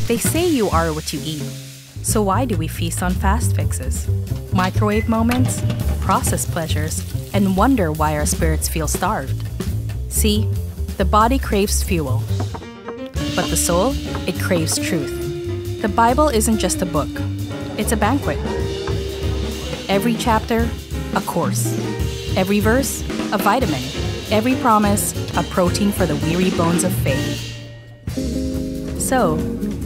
They say you are what you eat. So why do we feast on fast fixes, microwave moments, processed pleasures, and wonder why our spirits feel starved? See, the body craves fuel, but the soul, it craves truth. The Bible isn't just a book, it's a banquet. Every chapter, a course. Every verse, a vitamin. Every promise, a protein for the weary bones of faith. So,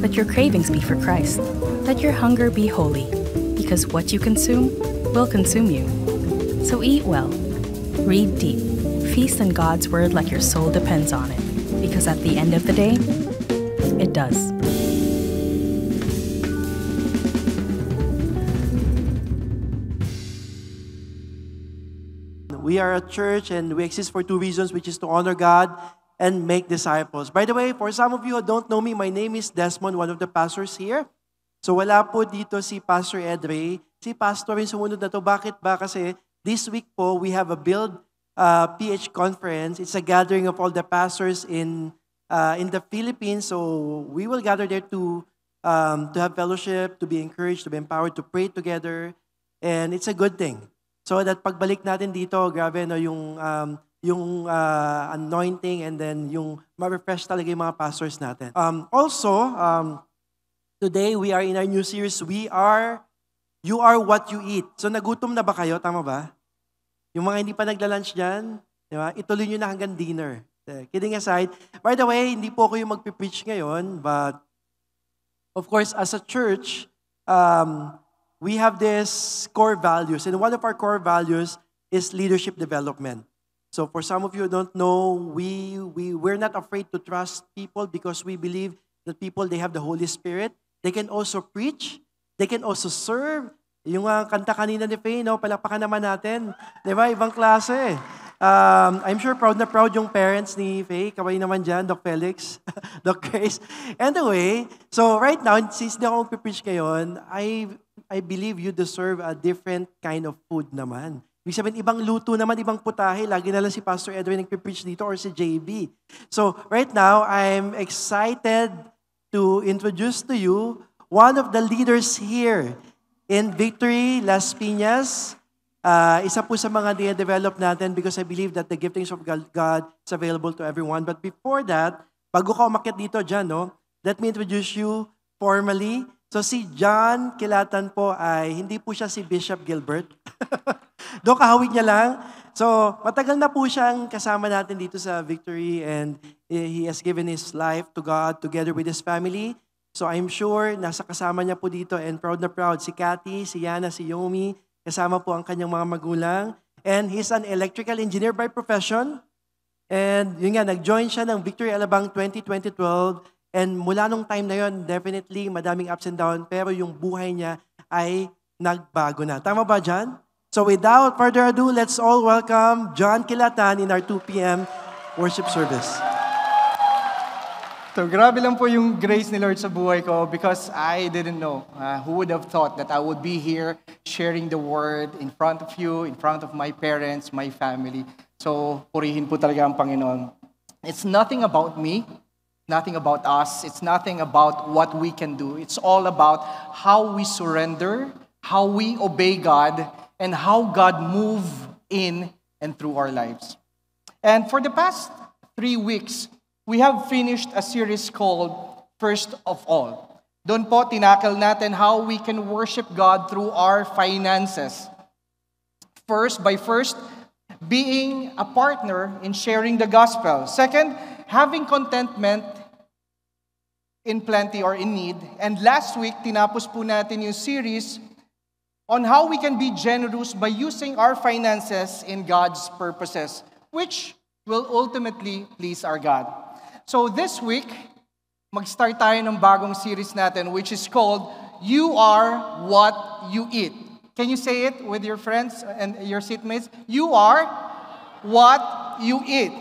let your cravings be for Christ. Let your hunger be holy, because what you consume will consume you. So eat well, read deep, feast on God's word like your soul depends on it, because at the end of the day, it does. We are a church and we exist for two reasons, which is to honor God and make disciples. By the way, for some of you who don't know me, my name is Desmond, one of the pastors here. So wala po dito si Pastor Edre. Si Pastor yung sumunod na to. Bakit ba? Kasi this week po, we have a Build PH conference. It's a gathering of all the pastors in the Philippines. So we will gather there to have fellowship, to be encouraged, to be empowered, to pray together. And it's a good thing. So that pagbalik natin dito, grabe no, yung anointing and then yung ma-refresh talaga yung mga pastors natin. Today, we are in our new series, You Are What You Eat. So, nagutom na ba kayo? Tama ba? Yung mga hindi pa nagla-lunch dyan, di ba? Ituloy nyo na hanggang dinner. Kidding aside, by the way, hindi po ako yung magpipreach ngayon, but of course, as a church, we have this core values. And one of our core values is leadership development. So, for some of you who don't know, we're not afraid to trust people because we believe that people, they have the Holy Spirit. They can also preach. They can also serve. Yung kanta kanina ni Faye, no? Palakpakan naman natin. Di ba? Ibang klase. I'm sure proud na proud yung parents ni Faye. Kaway naman dyan, Doc Felix, Doc Grace. Anyway, so right now, since di ako magpipreach ngayon, I believe you deserve a different kind of food naman. Ibig sabihin, ibang luto naman, ibang putahe. Lagi na lang si Pastor Edwin nagpipreach dito or si JB. So right now, I'm excited to introduce to you one of the leaders here in Victory Las Piñas. Isa po sa mga develop natin because I believe that the giftings of God is available to everyone. But before that, bago ka umakyat dito dyan, no, let me introduce you formally. So si John Kilatan po ay, hindi po siya si Bishop Gilbert. Doon kahawig niya lang. So matagal na po siyang kasama natin dito sa Victory and he has given his life to God together with his family. So I'm sure nasa kasama niya po dito and proud na proud si Cathy, si Yana, si Yomi, kasama po ang kanyang mga magulang. And he's an electrical engineer by profession. And yun nga, nag-join siya ng Victory Alabang 2012. And mula nung time na yun, definitely madaming ups and downs. Pero yung buhay niya ay nagbago na. Tama ba, John? So without further ado, let's all welcome John Kilatan in our 2 p.m. worship service. So grabe lang po yung grace ni Lord sa buhay ko because I didn't know. Who would have thought that I would be here sharing the word in front of you, in front of my parents, my family. So purihin po talaga ang Panginoon. It's nothing about me, nothing about us. It's nothing about what we can do. It's all about how we surrender, how we obey God, and how God move in and through our lives. And for the past 3 weeks, we have finished a series called First of All. Doon po, tinakal natin how we can worship God through our finances. First, being a partner in sharing the gospel. Second, having contentment in plenty or in need. And last week, tinapos po natin yung series on how we can be generous by using our finances in God's purposes, which will ultimately please our God. So this week, mag-start tayo ng bagong series natin, which is called, You Are What You Eat. Can you say it with your friends and your seatmates? You are what you eat.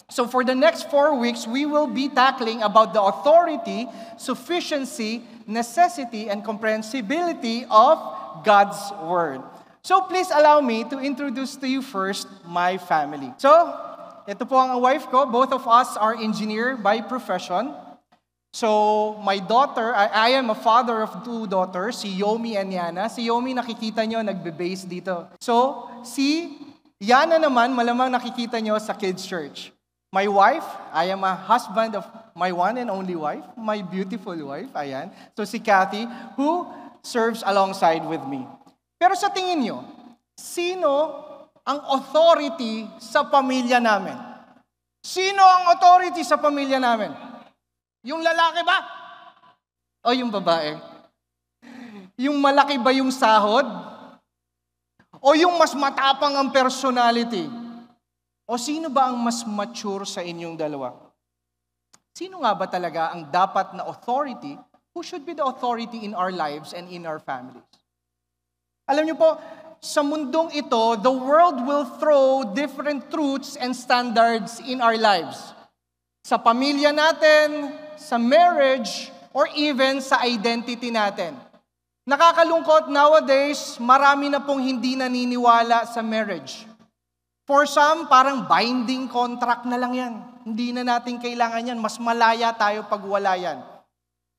So for the next 4 weeks, we will be tackling about the authority, sufficiency, necessity, and comprehensibility of God's Word. So please allow me to introduce to you first my family. So, ito po ang wife ko. Both of us are engineer by profession. So, my daughter, I am a father of 2 daughters, si Yomi and Yana. Si Yomi, nakikita nyo, nagbe-base dito. So, si Yana naman, malamang nakikita nyo sa kids' church. My wife, I am a husband of my one and only wife, my beautiful wife, ayan. So, si Kathy, who serves alongside with me. Pero sa tingin nyo, sino ang authority sa pamilya namin? Sino ang authority sa pamilya namin? Yung lalaki ba? O yung babae? Yung malaki ba yung sahod? O yung mas matapang ang personality? O sino ba ang mas mature sa inyong dalawa? Sino nga ba talaga ang dapat na authority? Who should be the authority in our lives and in our families? Alam niyo po, sa mundong ito, the world will throw different truths and standards in our lives. Sa pamilya natin, sa marriage, or even sa identity natin. Nakakalungkot nowadays, marami na pong hindi naniniwala sa marriage. For some, parang binding contract na lang yan. Hindi na natin kailangan yan. Mas malaya tayo pag wala yan.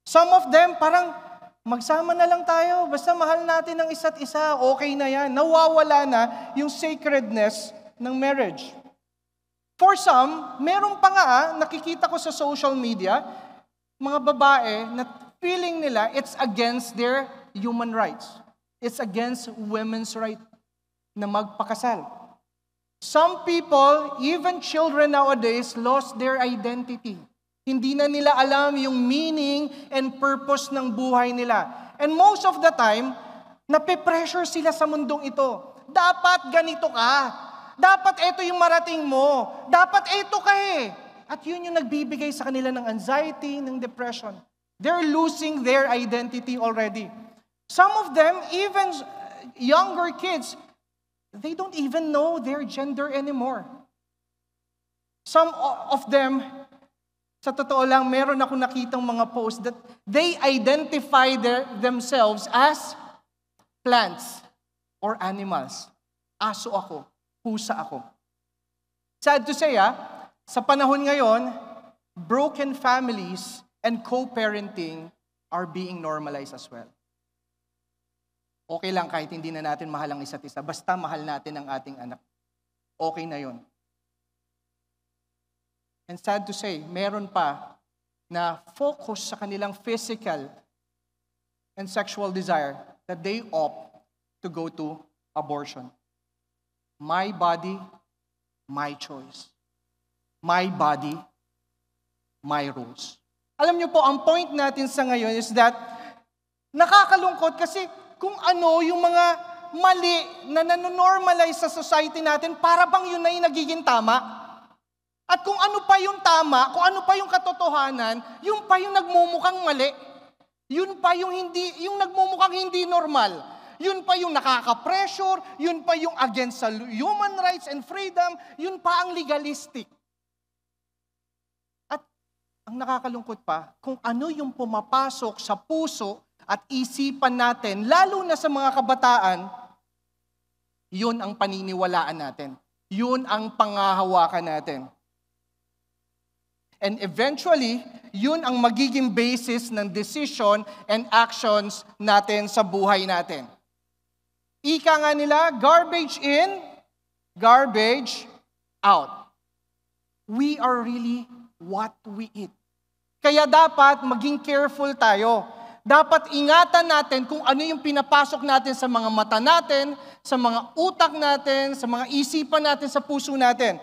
Some of them, parang magsama na lang tayo. Basta mahal natin ang isa't isa. Okay na yan. Nawawala na yung sacredness ng marriage. For some, meron pa nga, nakikita ko sa social media, mga babae na feeling nila it's against their human rights. It's against women's right na magpakasal. Some people, even children nowadays, lost their identity. Hindi na nila alam yung meaning and purpose ng buhay nila. And most of the time, nape-pressure sila sa mundong ito. Dapat ganito ka. Dapat ito yung marating mo. Dapat ito ka eh. At yun yung nagbibigay sa kanila ng anxiety, ng depression. They're losing their identity already. Some of them, even younger kids, they don't even know their gender anymore. Some of them, sa totoo lang, meron ako nakitang mga posts that they identify themselves as plants or animals. Aso ako, pusa ako. Sad to say, sa panahon ngayon, broken families and co-parenting are being normalized as well. Okay lang kahit hindi na natin mahal ang isa't isa, basta mahal natin ang ating anak. Okay na yon. And sad to say, meron pa na focus sa kanilang physical and sexual desire that they opt to go to abortion. My body, my choice. My body, my rules. Alam niyo po, ang point natin sa ngayon is that nakakalungkot kasi kung ano yung mga mali na nanonormalize sa society natin, para bang yun na yung nagiging tama. At kung ano pa yung tama, kung ano pa yung katotohanan, yun pa yung nagmumukhang mali. Yun pa yung nagmumukhang hindi normal. Yun pa yung nakaka-pressure, yun pa yung against sa human rights and freedom, yun pa ang legalistic. Ang nakakalungkot pa, kung ano yung pumapasok sa puso at isipan natin, lalo na sa mga kabataan, yun ang paniniwalaan natin. Yun ang pangahawakan natin. And eventually, yun ang magiging basis ng decision and actions natin sa buhay natin. Ika nga nila, garbage in, garbage out. We are really what we eat. Kaya dapat maging careful tayo. Dapat ingatan natin kung ano yung pinapasok natin sa mga mata natin, sa mga utak natin, sa mga isipan natin, sa puso natin.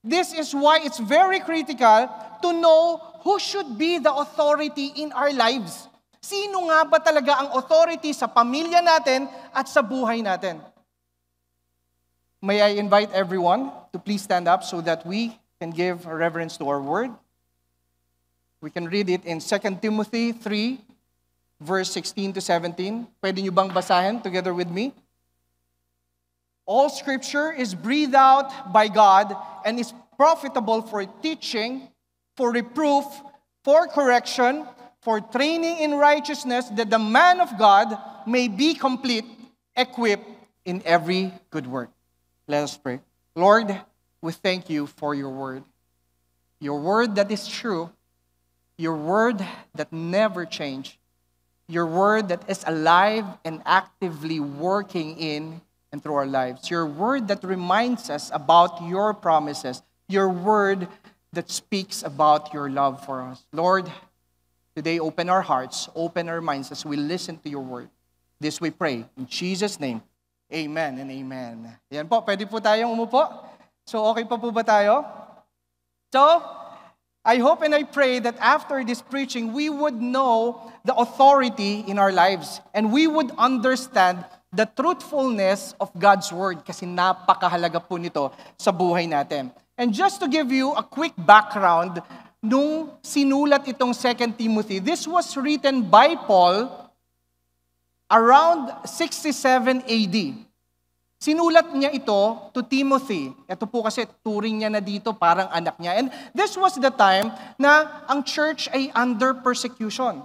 This is why it's very critical to know who should be the authority in our lives. Sino nga ba talaga ang authority sa pamilya natin at sa buhay natin? May I invite everyone to please stand up so that we can give reverence to our word. We can read it in 2 Timothy 3, verse 16 to 17. Pwede nyo bang basahin together with me? All Scripture is breathed out by God and is profitable for teaching, for reproof, for correction, for training in righteousness, that the man of God may be complete, equipped in every good work. Let us pray. Lord, we thank you for your word that is true, Your word that never change. Your word that is alive and actively working in and through our lives. Your word that reminds us about your promises. Your word that speaks about your love for us. Lord, today open our hearts, open our minds as we listen to your word. This we pray. In Jesus' name, amen and amen. Yan po, pwede po tayong umupo. So okay pa po ba tayo? So, I hope and I pray that after this preaching, we would know the authority in our lives and we would understand the truthfulness of God's Word kasi napakahalaga po nito sa buhay natin. And just to give you a quick background, nung sinulat itong 2 Timothy, this was written by Paul around 67 AD. Sinulat niya ito to Timothy. Ito po kasi turing niya na dito, parang anak niya. And this was the time na ang church ay under persecution.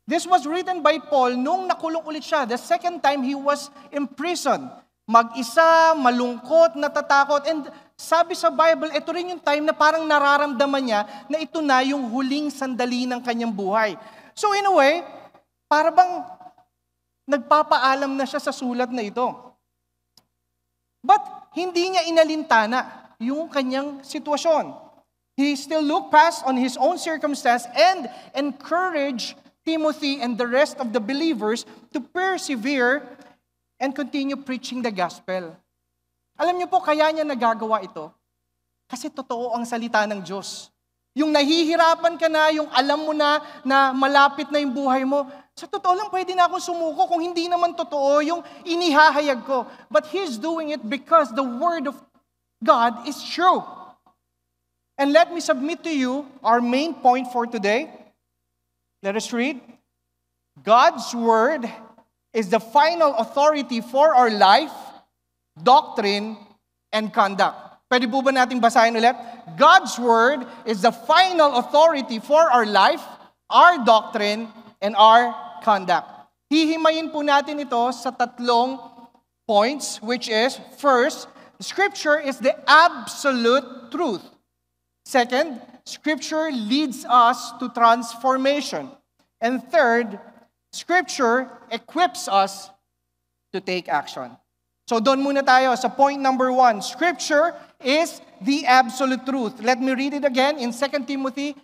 This was written by Paul nung nakulong ulit siya. The second time he was in prison. Mag-isa, malungkot, natatakot. And sabi sa Bible, ito rin yung time na parang nararamdaman niya na ito na yung huling sandali ng kanyang buhay. So in a way, para bang nagpapaalam na siya sa sulat na ito. But hindi niya inalintana yung kanyang sitwasyon. He still looked past on his own circumstance and encouraged Timothy and the rest of the believers to persevere and continue preaching the gospel. Alam niyo po, kaya niya nagagawa ito? Kasi totoo ang salita ng Diyos. Yung nahihirapan ka na, yung alam mo na malapit na yung buhay mo, sa totoo lang, pwede na akong sumuko kung hindi naman totoo yung inihahayag ko. But He's doing it because the Word of God is true. And let me submit to you our main point for today. Let us read. God's Word is the final authority for our life, doctrine, and conduct. Pwede po ba natin basahin ulit? God's Word is the final authority for our life, our doctrine, and our conduct. Hihimayin po natin ito sa tatlong points, which is, first, Scripture is the absolute truth. Second, Scripture leads us to transformation. And third, Scripture equips us to take action. So doon muna tayo sa point number 1. Scripture is the absolute truth. Let me read it again in 2 Timothy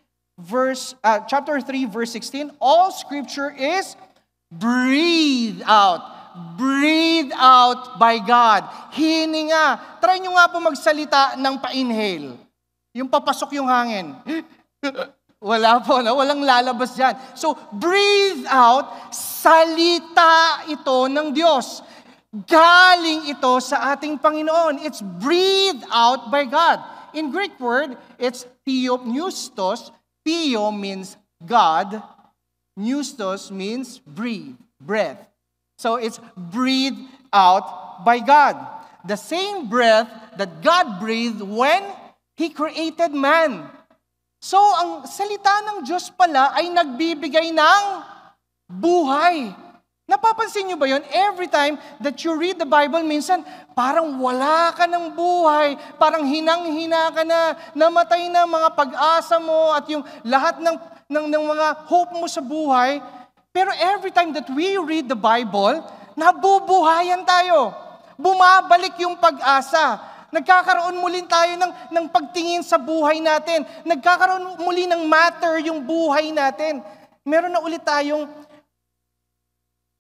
chapter 3, verse 16. All Scripture is breathed out by God. Hininga. Try nyo nga po magsalita ng pa-inhale. Yung papasok yung hangin. Wala po, no? Walang lalabas dyan. So, breathe out, salita ito ng Diyos. Galing ito sa ating Panginoon. It's breathed out by God. In Greek word, it's theopneustos. Theo means God. Pneustos means breathe, breath. So it's breathed out by God. The same breath that God breathed when He created man. So ang salita ng Diyos pala ay nagbibigay ng buhay. Napapansin niyo ba yun? Every time that you read the Bible, minsan parang wala ka ng buhay, parang hinang-hina ka na, namatay na mga pag-asa mo at yung lahat ng mga hope mo sa buhay. Pero every time that we read the Bible, nabubuhayan tayo. Bumabalik yung pag-asa. Nagkakaroon muli tayo ng pagtingin sa buhay natin. Nagkakaroon muli ng matter yung buhay natin. Meron na ulit tayong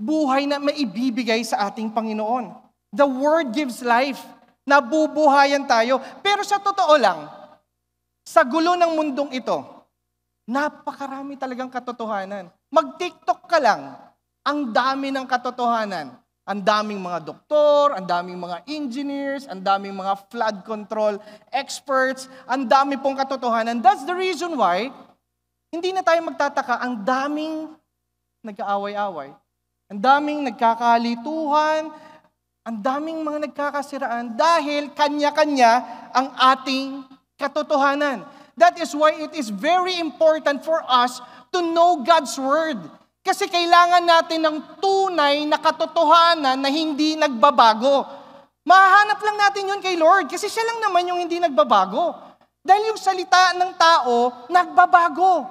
buhay na maibibigay sa ating Panginoon. The Word gives life. Nabubuhayan tayo. Pero sa totoo lang, sa gulo ng mundong ito, napakarami talagang katotohanan. Mag-TikTok ka lang, ang dami ng katotohanan. Ang daming mga doktor, ang daming mga engineers, ang daming mga flood control experts, ang dami pong katotohanan. That's the reason why, hindi na tayo magtataka, ang daming nag-aaway-away. Ang daming nagkakalituhan, ang daming mga nagkakasiraan dahil kanya-kanya ang ating katotohanan. That is why it is very important for us to know God's Word. Kasi kailangan natin ng tunay na katotohanan na hindi nagbabago. Mahanap lang natin yun kay Lord kasi siya lang naman yung hindi nagbabago. Dahil yung salita ng tao, nagbabago.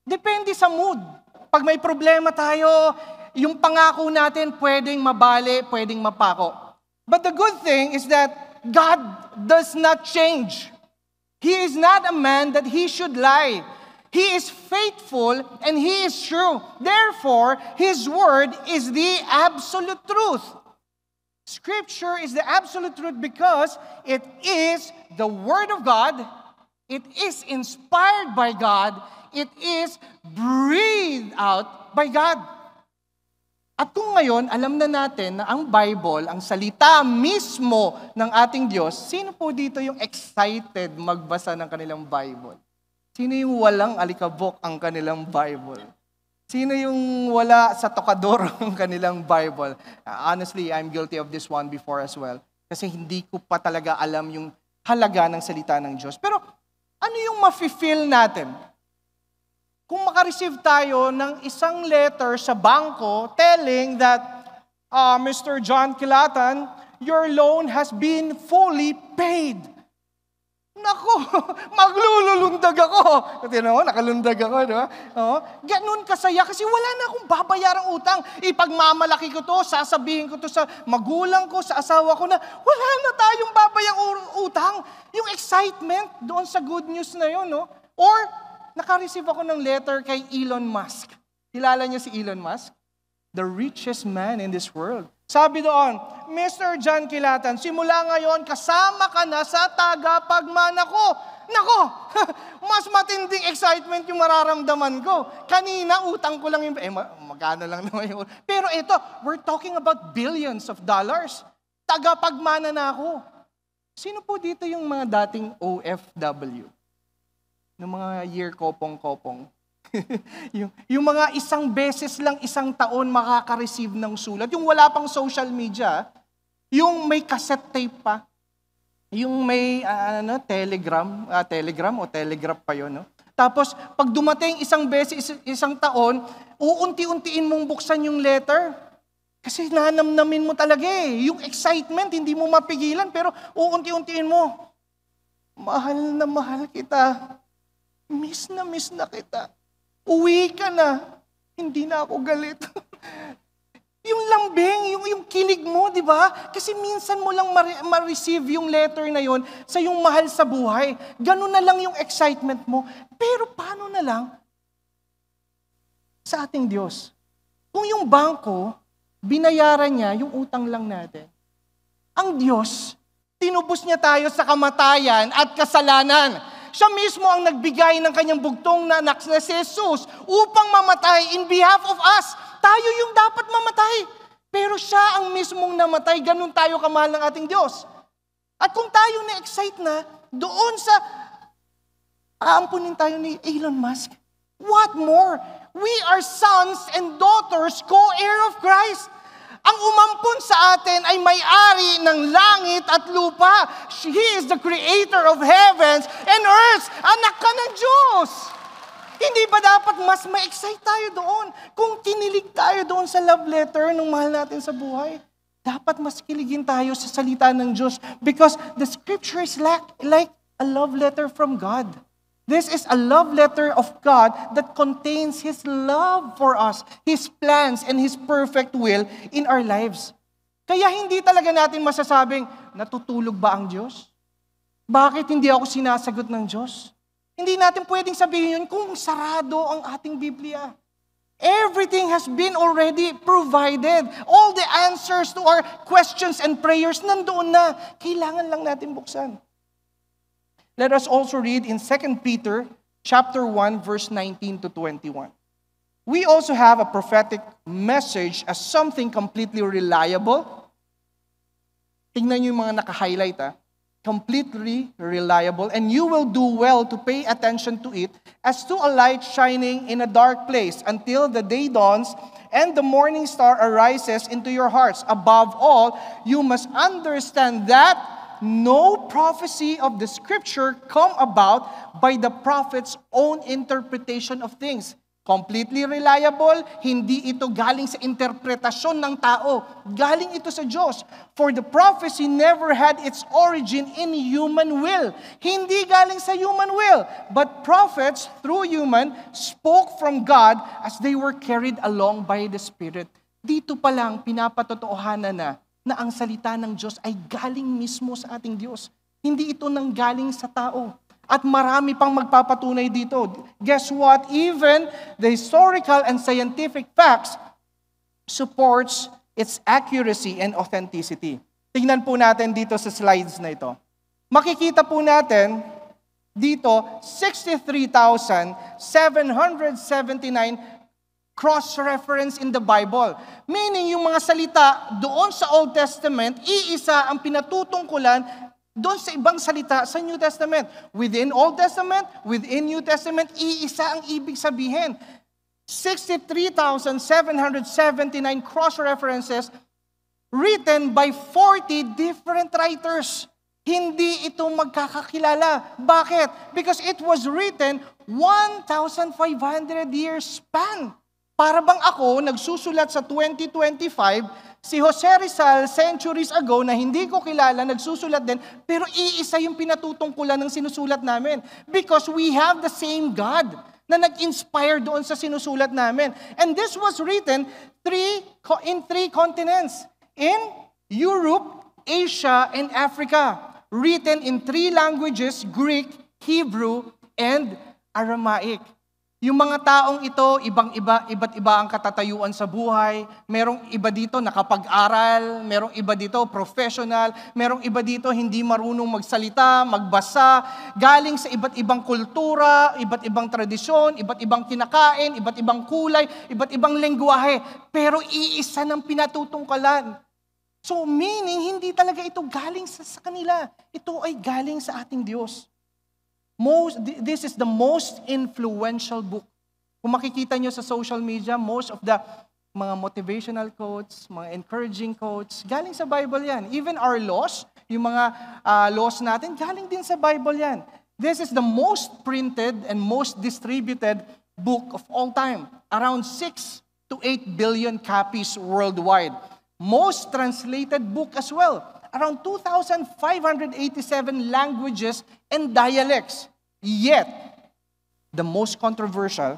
Depende sa mood. Pag may problema tayo, yung pangako natin pwedeng mabali, pwedeng mapako. But the good thing is that God does not change. He is not a man that he should lie. He is faithful and he is true. Therefore, his word is the absolute truth. Scripture is the absolute truth because it is the word of God. It is inspired by God. It is breathed out by God. At kung ngayon, alam na natin na ang Bible, ang salita mismo ng ating Diyos, sino po dito yung excited magbasa ng kanilang Bible? Sino yung walang alikabok ang kanilang Bible? Sino yung wala sa tokador ang kanilang Bible? Honestly, I'm guilty of this one before as well. Kasi hindi ko pa talaga alam yung halaga ng salita ng Diyos. Pero ano yung mafe-feel natin? Kung makareceive tayo ng isang letter sa bangko telling that, Mr. John Kilatan, your loan has been fully paid. Nako, maglululundag ako. Kasi nakalundag ako, di ba? Ganun kasaya kasi wala na akong babayarang utang. Ipagmamalaki ko to, sasabihin ko to sa magulang ko, sa asawa ko na wala na tayong babayang utang. Yung excitement doon sa good news na yun, no? Or, naka-receive ako ng letter kay Elon Musk. Kilala niyo si Elon Musk? The richest man in this world. Sabi doon, Mr. John Kilatan, simula ngayon, kasama ka na sa tagapagmana ko. Nako, mas matinding excitement yung mararamdaman ko. Kanina, utang ko lang yung, magkano lang naman yung, pero ito, we're talking about billions of dollars. Tagapagmana na ako. Sino po dito yung mga dating OFW? Ng mga year kopong-kopong. yung mga isang beses lang, isang taon makaka-receive ng sulat. Yung wala pang social media, yung may cassette tape pa, yung may telegram o telegraph pa yun. No? Tapos, pag dumating isang beses, isang taon, uunti-untiin mong buksan yung letter. Kasi nanamnamin mo talaga eh. Yung excitement, hindi mo mapigilan, pero uunti-untiin mo. Mahal na mahal kita. Miss na kita. Uwi ka na. Hindi na ako galit. Yung lambing, yung kilig mo, di ba? Kasi minsan mo lang ma-receive yung letter na yon sa yung mahal sa buhay. Ganun na lang yung excitement mo. Pero paano na lang sa ating Diyos? Kung yung bangko, binayaran niya yung utang lang natin. Ang Diyos, tinubos niya tayo sa kamatayan at kasalanan. Siya mismo ang nagbigay ng kanyang bugtong na anak na si Jesus upang mamatay in behalf of us. Tayo yung dapat mamatay. Pero siya ang mismong namatay. Ganun tayo kamahal ng ating Diyos. At kung tayo na-excite na, doon sa aampunin tayo ni Elon Musk, what more? We are sons and daughters, co-heir of Christ. Ang umampun sa atin ay may-ari ng langit at lupa. He is the creator of heavens and earth. Anak ka ng Diyos. Hindi ba dapat mas ma-excite tayo doon? Kung kinilig tayo doon sa love letter ng mahal natin sa buhay, dapat mas kiligin tayo sa salita ng Diyos because the scripture is like a love letter from God. This is a love letter of God that contains His love for us, His plans, and His perfect will in our lives. Kaya hindi talaga natin masasabing, natutulog ba ang Diyos? Bakit hindi ako sinasagot ng Diyos? Hindi natin pwedeng sabihin yun kung sarado ang ating Biblia. Everything has been already provided. All the answers to our questions and prayers nandoon na. Kailangan lang natin buksan. Let us also read in 2 Peter chapter 1, verse 19 to 21. We also have a prophetic message as something completely reliable. Tingnan niyo yung mga naka-highlight. Completely reliable. And you will do well to pay attention to it as to a light shining in a dark place until the day dawns and the morning star arises into your hearts. Above all, you must understand that no prophecy of the Scripture come about by the prophet's own interpretation of things. Completely reliable, hindi ito galing sa interpretasyon ng tao. Galing ito sa Diyos. For the prophecy never had its origin in human will. Hindi galing sa human will. But prophets, through human, spoke from God as they were carried along by the Spirit. Dito pa lang pinapatotohanan na ang salita ng Diyos ay galing mismo sa ating Diyos. Hindi ito nanggaling sa tao. At marami pang magpapatunay dito. Guess what? Even the historical and scientific facts supports its accuracy and authenticity. Tingnan po natin dito sa slides na ito. Makikita po natin dito 63,779 cross-reference in the Bible. Meaning yung mga salita doon sa Old Testament, iisa ang pinatutungkulan doon sa ibang salita sa New Testament. Within Old Testament, within New Testament, iisa ang ibig sabihin. 63,779 cross-references written by 40 different writers. Hindi ito magkakakilala. Bakit? Because it was written 1,500 years span. Para bang ako nagsusulat sa 2025, si Jose Rizal, centuries ago, na hindi ko kilala, nagsusulat din, pero iisa yung pinatutungkulan ng sinusulat namin. Because we have the same God na nag-inspire doon sa sinusulat namin. And this was written in three continents. In Europe, Asia, and Africa. Written in 3 languages, Greek, Hebrew, and Aramaic. Yung mga taong ito, iba't iba ang katatayuan sa buhay. Merong iba dito nakapag-aral, merong iba dito professional, merong iba dito hindi marunong magsalita, magbasa, galing sa iba't ibang kultura, iba't ibang tradisyon, iba't ibang kinakain, iba't ibang kulay, iba't ibang lengguwahe. Pero iisa ng pinatutungkalan. So meaning, hindi talaga ito galing sa kanila. Ito ay galing sa ating Diyos. This is the most influential book. Kung makikita nyo sa social media, most of the mga motivational quotes, mga encouraging quotes, galing sa Bible yan. Even our laws, yung mga laws natin, galing din sa Bible yan. This is the most printed and most distributed book of all time. Around 6 to 8 billion copies worldwide. Most translated book as well. Around 2,587 languages and dialects. Yet, the most controversial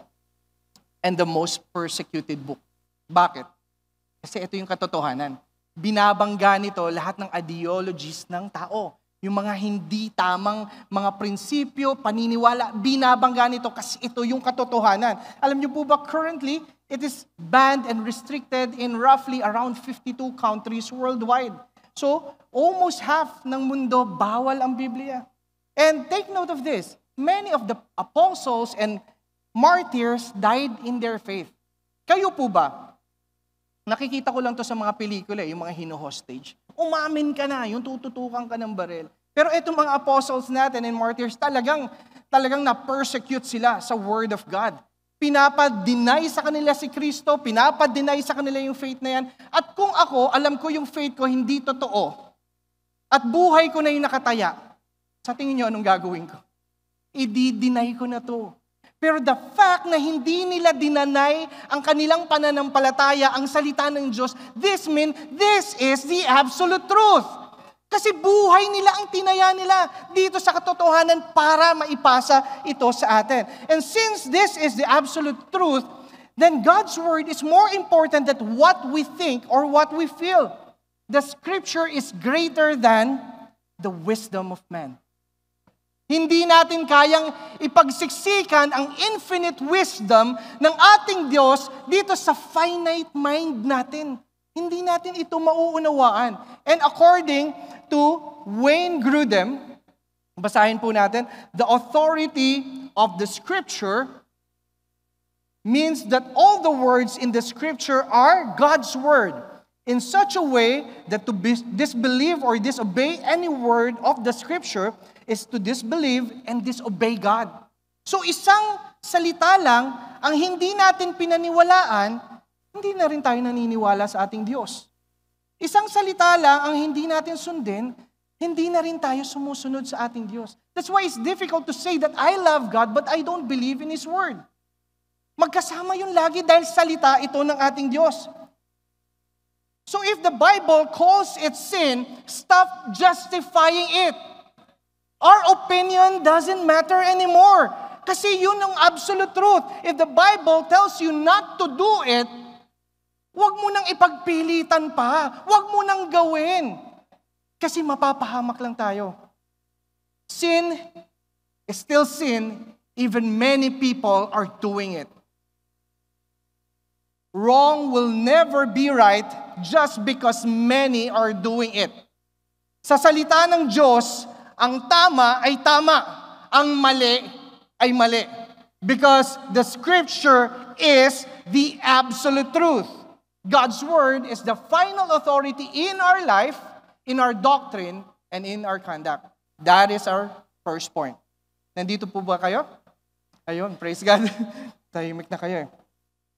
and the most persecuted book. Bakit? Kasi ito yung katotohanan. Binabangga nito lahat ng ideologies ng tao. Yung mga hindi tamang mga prinsipyo, paniniwala, binabangga nito kasi ito yung katotohanan. Alam niyo po ba, currently, it is banned and restricted in roughly around 52 countries worldwide. So, almost half ng mundo, bawal ang Biblia. And take note of this. Many of the apostles and martyrs died in their faith. Kayo po ba? Nakikita ko lang to sa mga pelikula, yung mga hino-hostage. Umamin ka na, yung tututukan ka ng baril. Pero itong mga apostles natin and martyrs, talagang na-persecute sila sa Word of God. Pinapa-deny sa kanila si Kristo, pinapa-deny sa kanila yung faith na yan. At kung ako, alam ko yung faith ko hindi totoo, at buhay ko na yung nakataya, sa tingin nyo anong gagawin ko? I-deny ko na to. Pero the fact na hindi nila dinanay ang kanilang pananampalataya, ang salita ng Diyos, this means this is the absolute truth. Kasi buhay nila ang tinaya nila dito sa katotohanan para maipasa ito sa atin. And since this is the absolute truth, then God's Word is more important than what we think or what we feel. The Scripture is greater than the wisdom of man. Hindi natin kayang ipagsiksikan ang infinite wisdom ng ating Diyos dito sa finite mind natin. Hindi natin ito mauunawaan. And according to Wayne Grudem, basahin po natin, the authority of the Scripture means that all the words in the Scripture are God's Word in such a way that to disbelieve or disobey any word of the Scripture is to disbelieve and disobey God. So isang salita lang ang hindi natin pinaniwalaan, hindi na rin tayo naniniwala sa ating Diyos. Isang salita lang ang hindi natin sundin, hindi na rin tayo sumusunod sa ating Diyos. That's why it's difficult to say that I love God but I don't believe in His Word. Magkasama yun lagi dahil salita ito ng ating Diyos. So if the Bible calls it sin, stop justifying it. Our opinion doesn't matter anymore. Kasi yun ang absolute truth. If the Bible tells you not to do it, huwag mo nang ipagpilitan pa. Huwag mo nang gawin. Kasi mapapahamak lang tayo. Sin is still sin, even many people are doing it. Wrong will never be right just because many are doing it. Sa salita ng Diyos, ang tama ay tama, ang mali ay mali. Because the Scripture is the absolute truth. God's Word is the final authority in our life, in our doctrine, and in our conduct. That is our first point. Nandito po ba kayo? Ayun, praise God. Tahimik na kayo eh.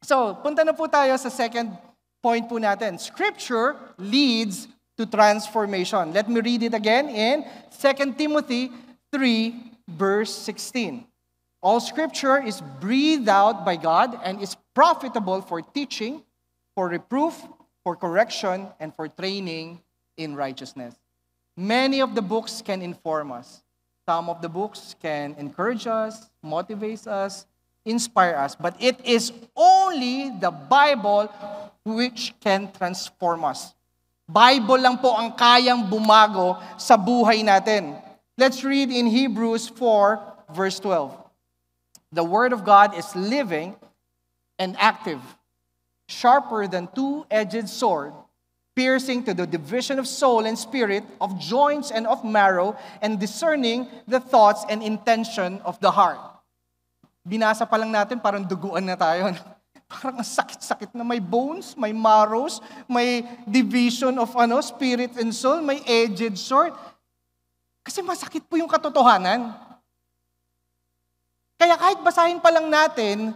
So, punta na po tayo sa second point po natin. Scripture leads to transformation. Let me read it again in 2 Timothy 3, verse 16. All Scripture is breathed out by God and is profitable for teaching, for reproof, for correction, and for training in righteousness. Many of the books can inform us. Some of the books can encourage us, motivate us, inspire us. But it is only the Bible which can transform us. Bible lang po ang kayang bumago sa buhay natin. Let's read in Hebrews 4, verse 12. The Word of God is living and active, sharper than two-edged sword, piercing to the division of soul and spirit, of joints and of marrow, and discerning the thoughts and intention of the heart. Binasa pa lang natin, parang duguan na tayo. Parang sakit-sakit na may bones, may marrows, may division of spirit and soul, may edged sword. Kasi masakit po yung katotohanan. Kaya kahit basahin pa lang natin,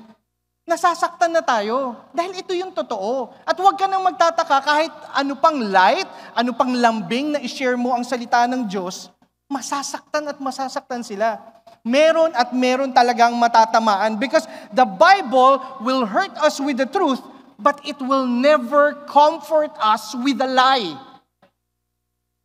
nasasaktan na tayo. Dahil ito yung totoo. At huwag ka nang magtataka kahit ano pang light, ano pang lambing na i-share mo ang salita ng Diyos, masasaktan at masasaktan sila. Meron at meron talagang matatamaan because the Bible will hurt us with the truth, but it will never comfort us with a lie.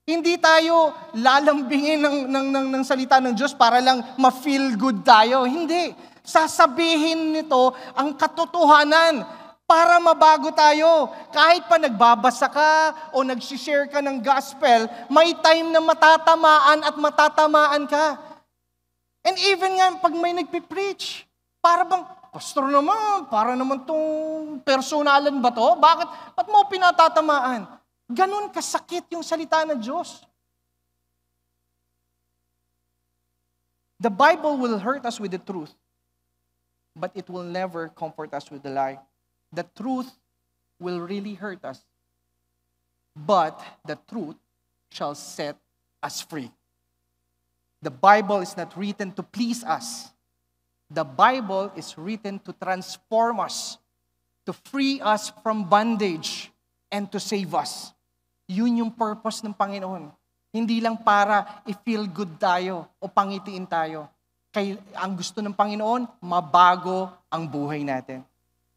Hindi tayo lalambingin ng salita ng Diyos para lang ma-feel good tayo. Hindi. Sasabihin nito ang katotohanan para mabago tayo. Kahit pa nagbabasa ka o nag-share ka ng gospel, may time na matatamaan at matatamaan ka. And even nga, pag may nagpipreach, para bang, pastor naman, para naman tong personalan ba to? Ba't mo pinatatamaan? Ganun kasakit yung salita ng Diyos. The Bible will hurt us with the truth, but it will never comfort us with the lie. The truth will really hurt us, but the truth shall set us free. The Bible is not written to please us. The Bible is written to transform us, to free us from bondage, and to save us. Yun yung purpose ng Panginoon. Hindi lang para i-feel good tayo o pangitiin tayo. Kaya ang gusto ng Panginoon, mabago ang buhay natin.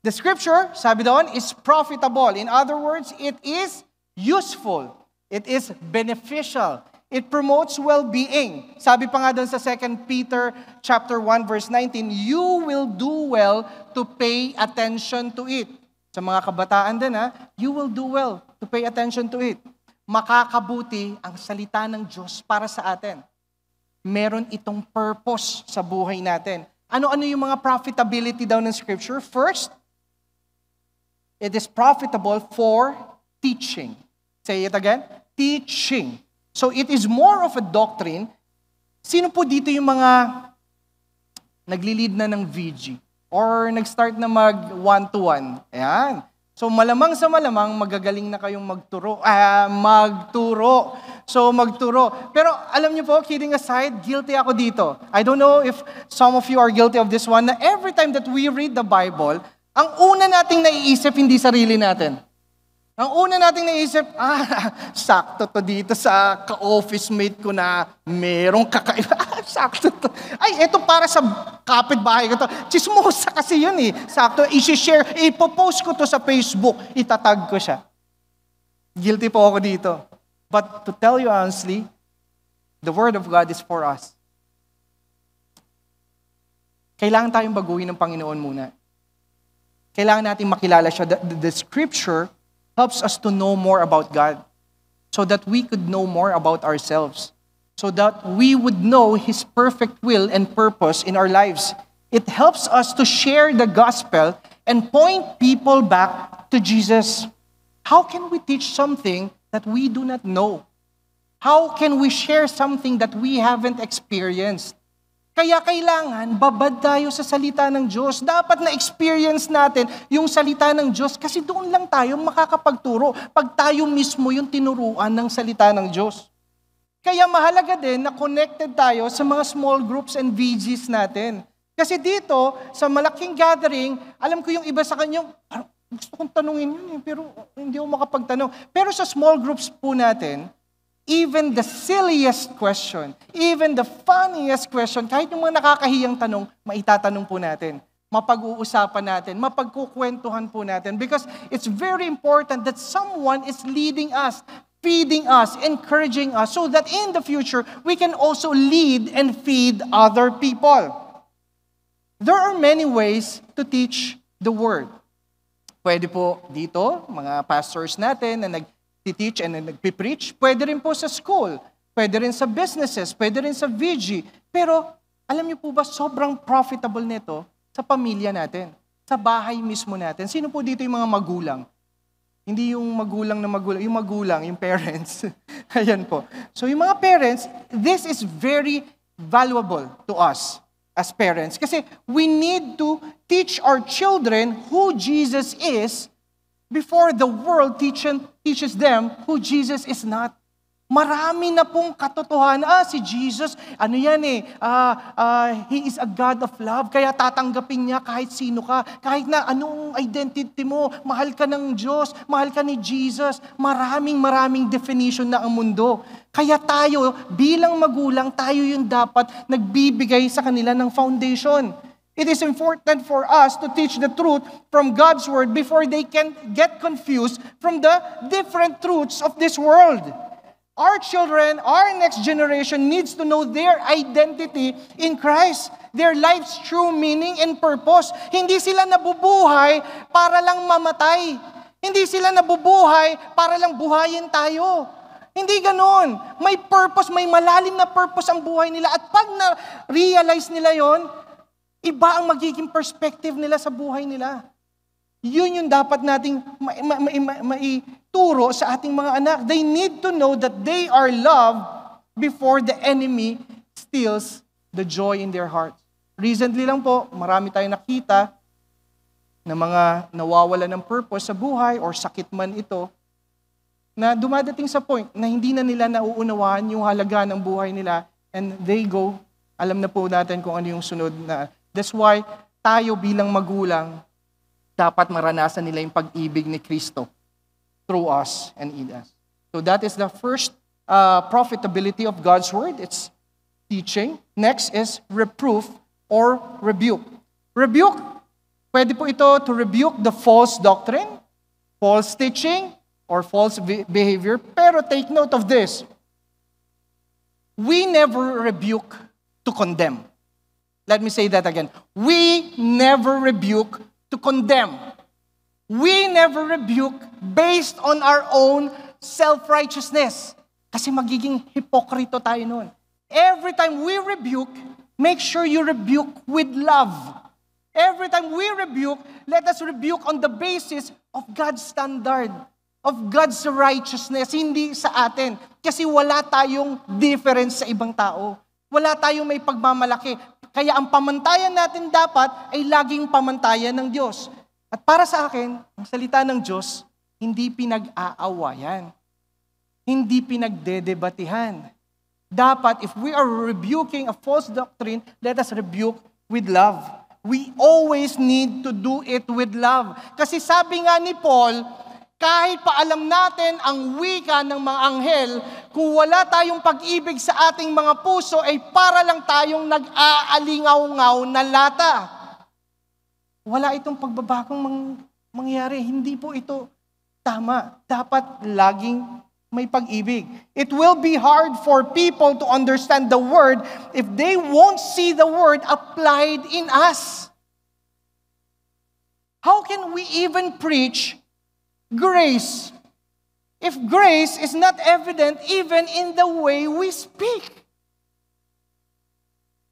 The Scripture, sabi doon, is profitable. In other words, it is useful. It is beneficial. It promotes well-being. Sabi pa nga doon sa 2 Peter chapter 1 verse 19, you will do well to pay attention to it. Sa mga kabataan din you will do well to pay attention to it. Makakabuti ang salita ng Diyos para sa atin. Meron itong purpose sa buhay natin. Ano-ano yung mga profitability daw ng Scripture? First, it is profitable for teaching. Say it again. Teaching. So it is more of a doctrine. Sino po dito yung mga naglilid na ng VG? Or nag-start na mag one-to-one? Ayan. So malamang sa malamang, magagaling na kayong magturo. So magturo. Pero alam niyo po, kidding aside, guilty ako dito. I don't know if some of you are guilty of this one, na every time that we read the Bible, ang una nating naiisip, hindi sarili natin. Ang una nating naisip, sakto to dito sa ka-office mate ko na merong kakaiba. sakto to. Ay, eto para sa kapitbahay ko to. Chismosa kasi yun eh. Sakto, i-share, ipopost ko to sa Facebook, itatag ko siya. Guilty po ako dito. But to tell you honestly, the Word of God is for us. Kailangan tayong baguhin ng Panginoon muna. Kailangan natin makilala siya. The Scripture helps us to know more about God so that we could know more about ourselves, so that we would know His perfect will and purpose in our lives. It helps us to share the gospel and point people back to Jesus. How can we teach something that we do not know? How can we share something that we haven't experienced? Kaya kailangan, babad tayo sa salita ng Diyos. Dapat na-experience natin yung salita ng Diyos kasi doon lang tayo makakapagturo pag tayo mismo yung tinuruan ng salita ng Diyos. Kaya mahalaga din na connected tayo sa mga small groups and VGs natin. Kasi dito, sa malaking gathering, alam ko yung iba sa kanya, gusto kong tanungin yun pero hindi ako makapagtanong. Pero sa small groups po natin, even the silliest question, even the funniest question, kahit yung mga nakakahiyang tanong, maitatanong po natin. Mapag-uusapan natin, mapagkukwentuhan po natin. Because it's very important that someone is leading us, feeding us, encouraging us, so that in the future, we can also lead and feed other people. There are many ways to teach the Word. Pwede po dito, mga pastors natin na nag-teach and nag-preach. Pwede rin po sa school. Pwede rin sa businesses. Pwede rin sa VG. Pero, alam niyo po ba, sobrang profitable nito sa pamilya natin. Sa bahay mismo natin. Sino po dito yung mga magulang? Hindi yung magulang na magulang. Yung magulang, yung parents. Ayan po. So, yung mga parents, this is very valuable to us as parents. Kasi we need to teach our children who Jesus is before the world teaches them who Jesus is not. Marami na pong katotohanan. Si Jesus, ano yan He is a God of love, kaya tatanggapin niya kahit sino ka. Kahit na anong identity mo, mahal ka ng Diyos, mahal ka ni Jesus. Maraming definition na ang mundo. Kaya tayo, bilang magulang, tayo yung dapat nagbibigay sa kanila ng foundation. It is important for us to teach the truth from God's Word before they can get confused from the different truths of this world. Our children, our next generation needs to know their identity in Christ, their life's true meaning and purpose. Hindi sila nabubuhay para lang mamatay. Hindi sila nabubuhay para lang buhayin tayo. Hindi ganon. May purpose, may malalim na purpose ang buhay nila. At pag na-realize nila yon, iba ang magiging perspective nila sa buhay nila. Yun yung dapat nating maituro sa ating mga anak. They need to know that they are loved before the enemy steals the joy in their hearts. Recently lang po, marami tayong nakita na mga nawawala ng purpose sa buhay or sakit man ito, na dumadating sa point na hindi na nila nauunawaan yung halaga ng buhay nila and they go, alam na po natin kung ano yung sunod na. That's why tayo bilang magulang, dapat maranasan nila yung pag-ibig ni Kristo through us and in us. So that is the first profitability of God's Word. It's teaching. Next is reproof or rebuke. Rebuke, pwede po ito to rebuke the false doctrine, false teaching, or false behavior. Pero take note of this. We never rebuke to condemn. Let me say that again. We never rebuke to condemn. We never rebuke based on our own self-righteousness. Kasi magiging hipokrito tayo nun. Every time we rebuke, make sure you rebuke with love. Every time we rebuke, let us rebuke on the basis of God's standard, of God's righteousness, hindi sa atin. Kasi wala tayong difference sa ibang tao. Wala tayong may pagmamalaki. Kaya ang pamantayan natin dapat ay laging pamantayan ng Diyos. At para sa akin, ang salita ng Diyos, hindi pinag-aawayan. Hindi pinagdedebatihan. Dapat, if we are rebuking a false doctrine, let us rebuke with love. We always need to do it with love. Kasi sabi nga ni Paul, Kahit pa alam natin ang wika ng mga anghel, kung wala tayong pag-ibig sa ating mga puso, ay para lang tayong nag-aalingaw-ngaw na lata. Wala itong pagbabagong mangyari. Hindi po ito tama. Dapat laging may pag-ibig. It will be hard for people to understand the word if they won't see the word applied in us. How can we even preach grace if grace is not evident even in the way we speak?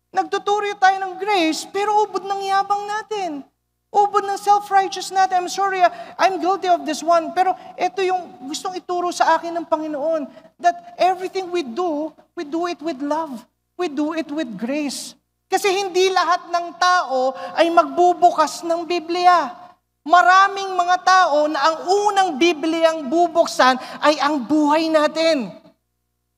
Nagtuturo tayo ng grace, pero ubod ng yabang natin. Ubod ng self-righteous natin. I'm sorry, I'm guilty of this one. Pero ito yung gustong ituro sa akin ng Panginoon. That everything we do it with love. We do it with grace. Kasi hindi lahat ng tao ay magbubukas ng Biblia. Maraming mga tao na ang unang Bibliyang bubuksan ay ang buhay natin.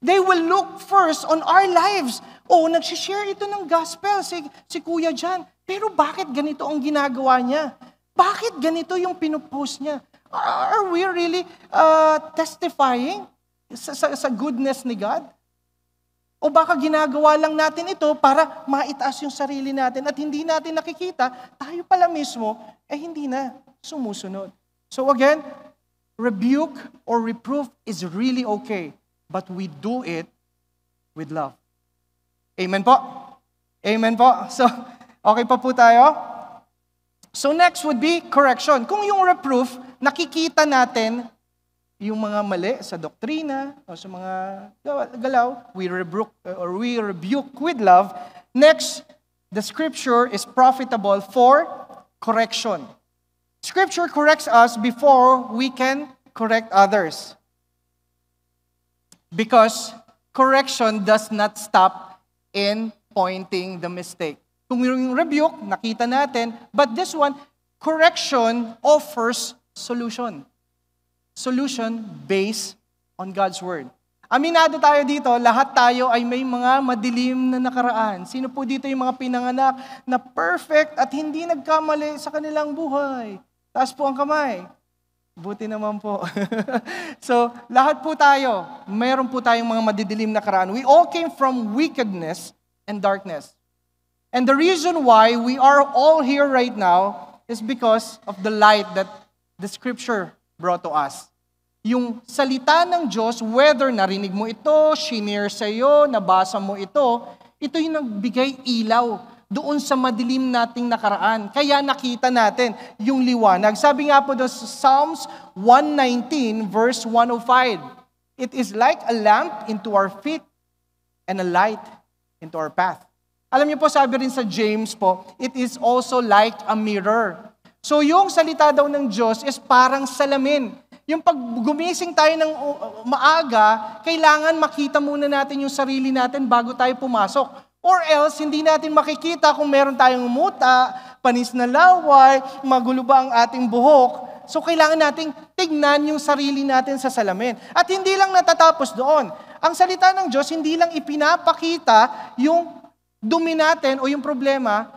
They will look first on our lives. Nagsishare ito ng gospel si Kuya Jan. Pero bakit ganito ang ginagawa niya? Bakit ganito yung pinupost niya? Are we really testifying sa goodness ni God? O baka ginagawa lang natin ito para maitaas yung sarili natin at hindi natin nakikita, tayo pala mismo, hindi na sumusunod. So again, rebuke or reproof is really okay, but we do it with love. Amen po? Amen po? So, okay pa po tayo? So next would be correction. Kung yung reproof, nakikita natin yung mga mali sa doktrina o sa mga galaw, we rebuke with love. Next, the scripture is profitable for correction. Scripture corrects us before we can correct others. Because correction does not stop in pointing the mistake. Kung yung rebuke, nakita natin, but this one, correction offers solution. Solution based on God's Word. Aminado tayo dito, lahat tayo ay may mga madilim na nakaraan. Sino po dito yung mga pinanganak na perfect at hindi nagkamali sa kanilang buhay? Taas po ang kamay. Buti naman po. So, lahat po tayo, mayroon po tayong mga madidilim na nakaraan. We all came from wickedness and darkness. And the reason why we are all here right now is because of the light that the Scripture brought to us. Yung salita ng Diyos, whether narinig mo ito, shinare sa'yo, nabasa mo ito yung nagbigay ilaw doon sa madilim nating nakaraan. Kaya nakita natin yung liwanag. Sabi nga po doon sa Psalms 119 verse 105, it is like a lamp into our feet and a light into our path. Alam niyo po, sabi rin sa James po, it is also like a mirror. So yung salita daw ng Diyos is parang salamin. Yung pag gumising tayo ng maaga, kailangan makita muna natin yung sarili natin bago tayo pumasok. Or else, hindi natin makikita kung meron tayong muta, panis na laway, magulo ba ang ating buhok. So kailangan nating tignan yung sarili natin sa salamin. At hindi lang natatapos doon. Ang salita ng Diyos, hindi lang ipinapakita yung dumi natin o yung problema.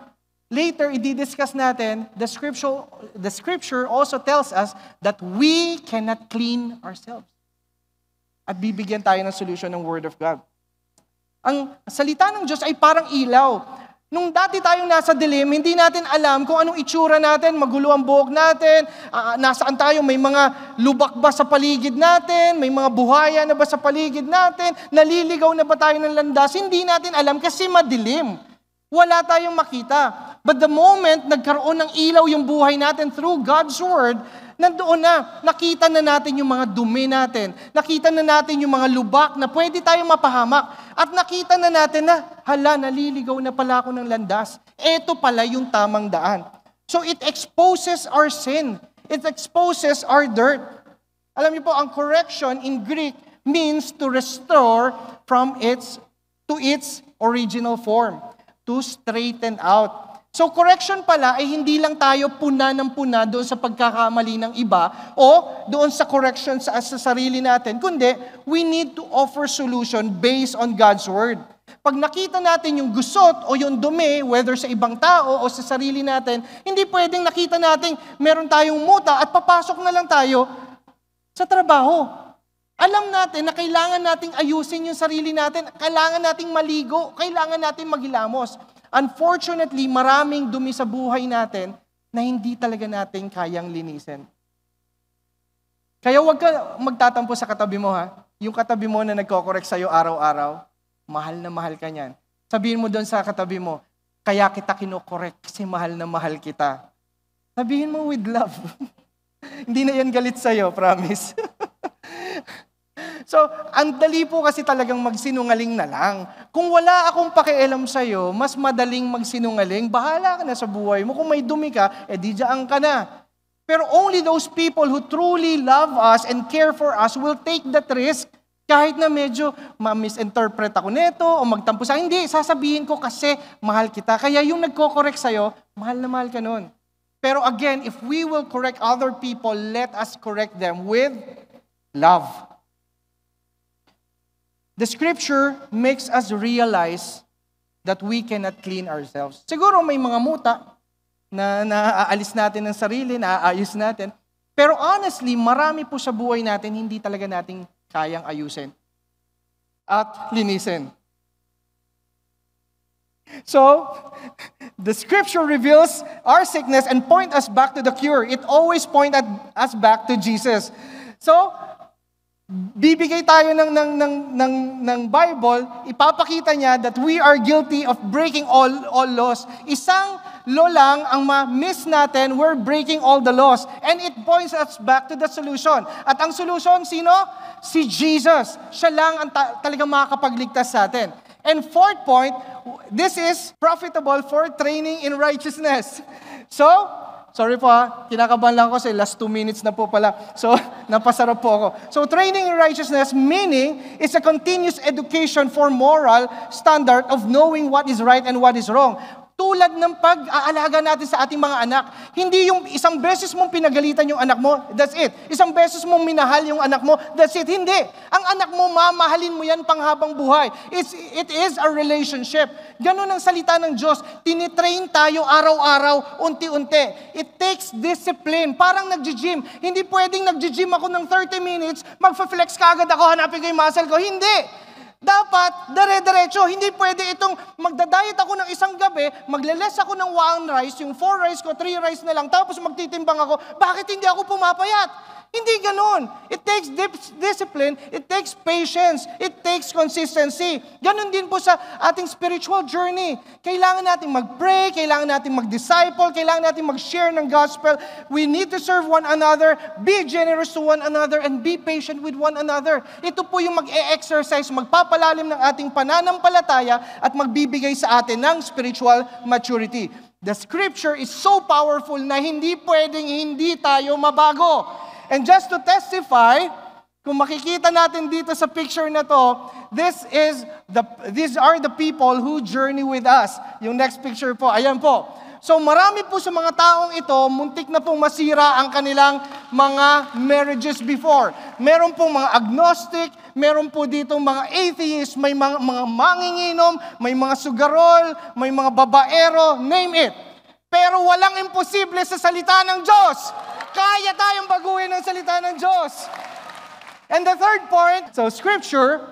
Later, i-discuss natin, the scripture also tells us that we cannot clean ourselves. At bibigyan tayo ng solution ng Word of God. Ang salita ng Diyos ay parang ilaw. Nung dati tayong nasa dilim, hindi natin alam kung anong itsura natin, magulo ang buhok natin, nasaan tayo, may mga lubak ba sa paligid natin, may mga buhaya na ba sa paligid natin, naliligaw na ba tayo ng landas, hindi natin alam kasi madilim. Wala tayong makita. But the moment nagkaroon ng ilaw yung buhay natin through God's Word, nandoon na, nakita na natin yung mga dumi natin, nakita na natin yung mga lubak na pwede tayong mapahamak, at nakita na natin na, naliligaw na pala ako ng landas. Ito pala yung tamang daan. So it exposes our sin. It exposes our dirt. Alam niyo po, ang correction in Greek means to restore to its original form, to straighten out. So correction pala ay hindi lang tayo puna ng puna doon sa pagkakamali ng iba o doon sa correction sa sarili natin, kundi we need to offer solution based on God's Word. Pag nakita natin yung gusot o yung dumi, whether sa ibang tao o sa sarili natin, hindi pwedeng nakita natin meron tayong muta at papasok na lang tayo Sa trabaho. Alam natin na kailangan nating ayusin yung sarili natin. Kailangan nating maligo. Kailangan nating maghilamos. Unfortunately, maraming dumi sa buhay natin na hindi talaga natin kayang linisin. Kaya huwag ka magtatampo sa katabi mo, ha? Yung katabi mo na nagko-correct sa'yo araw-araw, mahal na mahal ka niyan. Sabihin mo doon sa katabi mo, kaya kita kino-correct kasi mahal na mahal kita. Sabihin mo with love. Hindi na yan galit sa'yo, promise. So, ang dali po kasi talagang magsinungaling na lang. Kung wala akong pakialam sa'yo, mas madaling magsinungaling, bahala ka na sa buhay mo. Kung may dumi ka, di diyaan ka na. Pero only those people who truly love us and care for us will take that risk kahit na medyo ma-misinterpret ako neto o magtampo sa hindi, sasabihin ko kasi mahal kita. Kaya yung nagko-correct sa'yo, mahal na mahal ka nun. Pero again, if we will correct other people, let us correct them with love. The scripture makes us realize that we cannot clean ourselves. Siguro may mga muta na naaalis natin ng sarili, naaayos natin. Pero honestly, marami po sa buhay natin hindi talaga nating kayang ayusin at linisin. So, the scripture reveals our sickness and point us back to the cure. It always points us back to Jesus. So, bibigay tayo ng Bible, ipapakita niya that we are guilty of breaking all laws. Isang law lang ang ma-miss natin, we're breaking all the laws. And it points us back to the solution. At ang solution, sino? Si Jesus. Siya lang ang talagang makakapagligtas sa atin. And fourth point, this is profitable for training in righteousness. So, sorry po kinakabahan lang ako kasi last 2 minutes na po pala. So, napasarap po ako. So, training in righteousness, meaning, it's a continuous education for moral standard of knowing what is right and what is wrong. Tulad ng pag-aalaga natin sa ating mga anak. Hindi yung isang beses mong pinagalitan yung anak mo, that's it. Isang beses mong minahal yung anak mo, that's it. Hindi. Ang anak mo, mamahalin mo yan panghabang buhay. It is a relationship. Ganun ang salita ng Diyos. Tinitrain tayo araw-araw, unti-unti. It takes discipline. Parang nag-gym. Hindi pwedeng nag-gym ako ng 30 minutes, mag-flex kagad ako, hanapin ko yung muscle ko. Hindi. Dapat, dire-diretso. Hindi pwede itong magda-diet ako ng isang gabi, magle-less ako ng 1 rice, yung 4 rice ko, 3 rice na lang, tapos magtitimbang ako, bakit hindi ako pumapayat? Hindi ganun. It takes discipline, it takes patience, it takes consistency. Ganun din po sa ating spiritual journey. Kailangan natin mag-pray, kailangan natin mag-disciple, kailangan natin mag-share ng gospel. We need to serve one another, be generous to one another, and be patient with one another. Ito po yung mag-e-exercise, magpapalalim ng ating pananampalataya at magbibigay sa atin ng spiritual maturity. The scripture is so powerful na hindi pwedeng hindi tayo mabago. And just to testify, kung makikita natin dito sa picture na to, these are the people who journey with us. Yung next picture po, ayan po. So marami po sa mga taong ito, muntik na pong masira ang kanilang mga marriages before. Meron pong mga agnostic, meron po dito mga atheist, may mga manginginom, may mga sugarol, may mga babaero, name it. Pero walang imposible sa salita ng Diyos. Kaya tayong baguhin ang salita ng Diyos. And the third point, so Scripture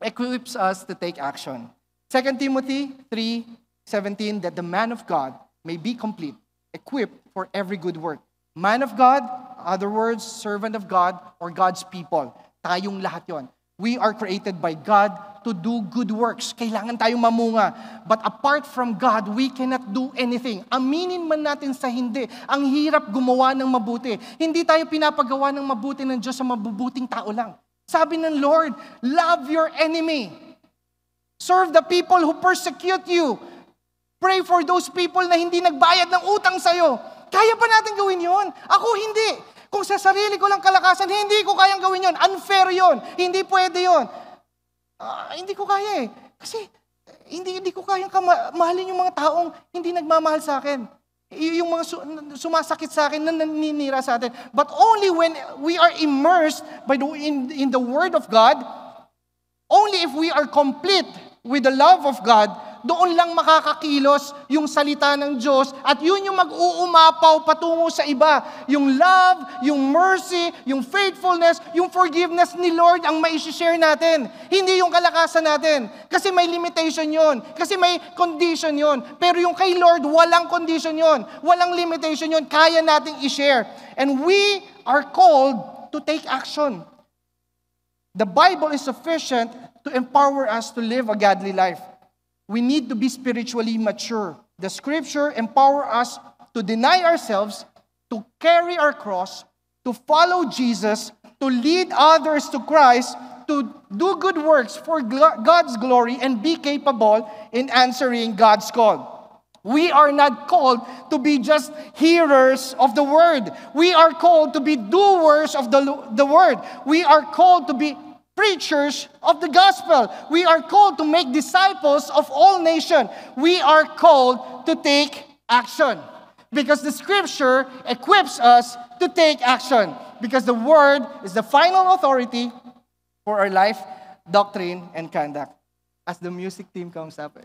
equips us to take action. 2 Timothy 3:17, that the man of God may be complete, equipped for every good work. Man of God, other words, servant of God, or God's people. Tayong lahat yon. We are created by God to do good works. Kailangan tayong mamunga. But apart from God, we cannot do anything. Aminin man natin sa hindi. Ang hirap gumawa ng mabuti. Hindi tayo pinapagawa ng mabuti ng Diyos sa mabubuting tao lang. Sabi ng Lord, love your enemy. Serve the people who persecute you. Pray for those people na hindi nagbayad ng utang sa'yo. Kaya ba natin gawin yon? Ako hindi. Kung sa sarili ko lang kalakasan, hindi ko kayang gawin yon. Unfair yon. Hindi pwede yon. Hindi ko kaya eh. Kasi hindi ko kayang mahalin yung mga taong hindi nagmamahal sa akin. Yung mga sumasakit sa akin, naninira sa atin. But only when we are immersed in the Word of God, only if we are complete with the love of God, doon lang makakakilos yung salita ng Diyos at yun yung mag-uumapaw patungo sa iba. Yung love, yung mercy, yung faithfulness, yung forgiveness ni Lord ang maishishare natin. Hindi yung kalakasan natin. Kasi may limitation yun. Kasi may condition yun. Pero yung kay Lord, walang condition yun. Walang limitation yun. Kaya nating i-share. And we are called to take action. The Bible is sufficient to empower us to live a godly life. We need to be spiritually mature. The Scripture empower us to deny ourselves, to carry our cross, to follow Jesus, to lead others to Christ, to do good works for God's glory, and be capable in answering God's call. We are not called to be just hearers of the word. We are called to be doers of the word. We are called to be preachers of the gospel. We are called to make disciples of all nations. We are called to take action. Because the Scripture equips us to take action. Because the word is the final authority for our life, doctrine, and conduct. As the music team comes up.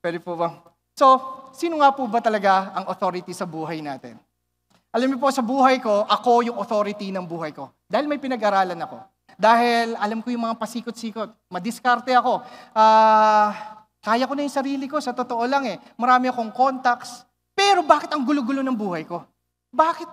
Pwede po ba? So, sino nga po ba talaga ang authority sa buhay natin? Alam niyo po, sa buhay ko, ako yung authority ng buhay ko. Dahil may pinag-aralan ako. Dahil alam ko yung mga pasikot-sikot. Madiskarte ako. Kaya ko na yung sarili ko, sa totoo lang eh. Marami akong contacts. Pero bakit ang gulo-gulo ng buhay ko? Bakit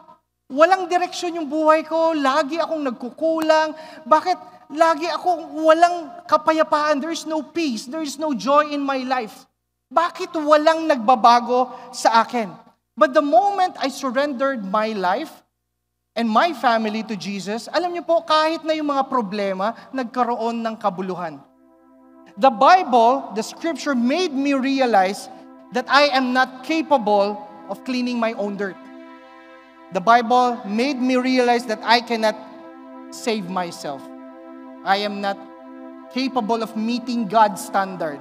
walang direksyon yung buhay ko? Lagi akong nagkukulang. Bakit lagi akong walang kapayapaan? There is no peace. There is no joy in my life. Bakit walang nagbabago sa akin? But the moment I surrendered my life and my family to Jesus, alam niyo po, kahit na yung mga problema, nagkaroon ng kabuluhan. The Bible, the Scripture made me realize that I am not capable of cleaning my own dirt. The Bible made me realize that I cannot save myself. I am not capable of meeting God's standard.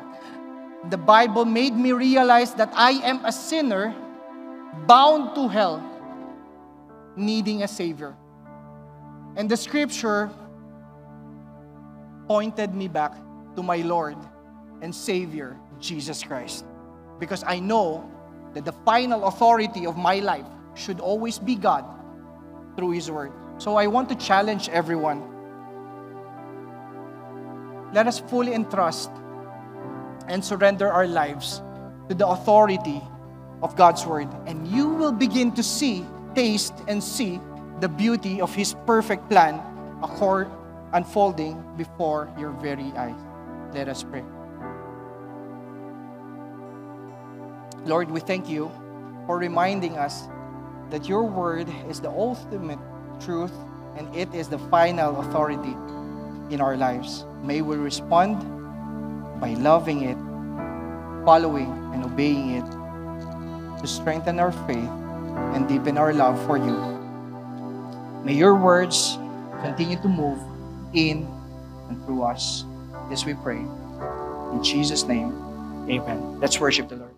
The Bible made me realize that I am a sinner bound to hell, needing a Savior. And the Scripture pointed me back to my Lord and Savior, Jesus Christ. Because I know that the final authority of my life should always be God through His Word. So I want to challenge everyone. Let us fully entrust and surrender our lives to the authority of God's Word, and you will begin to see, taste, and see the beauty of His perfect plan unfolding before your very eyes. Let us pray. Lord, we thank you for reminding us that your Word is the ultimate truth and it is the final authority in our lives. May we respond by loving it, following, and obeying it, to strengthen our faith and deepen our love for you. May your words continue to move in and through us. This we pray. In Jesus' name, amen. Let's worship the Lord.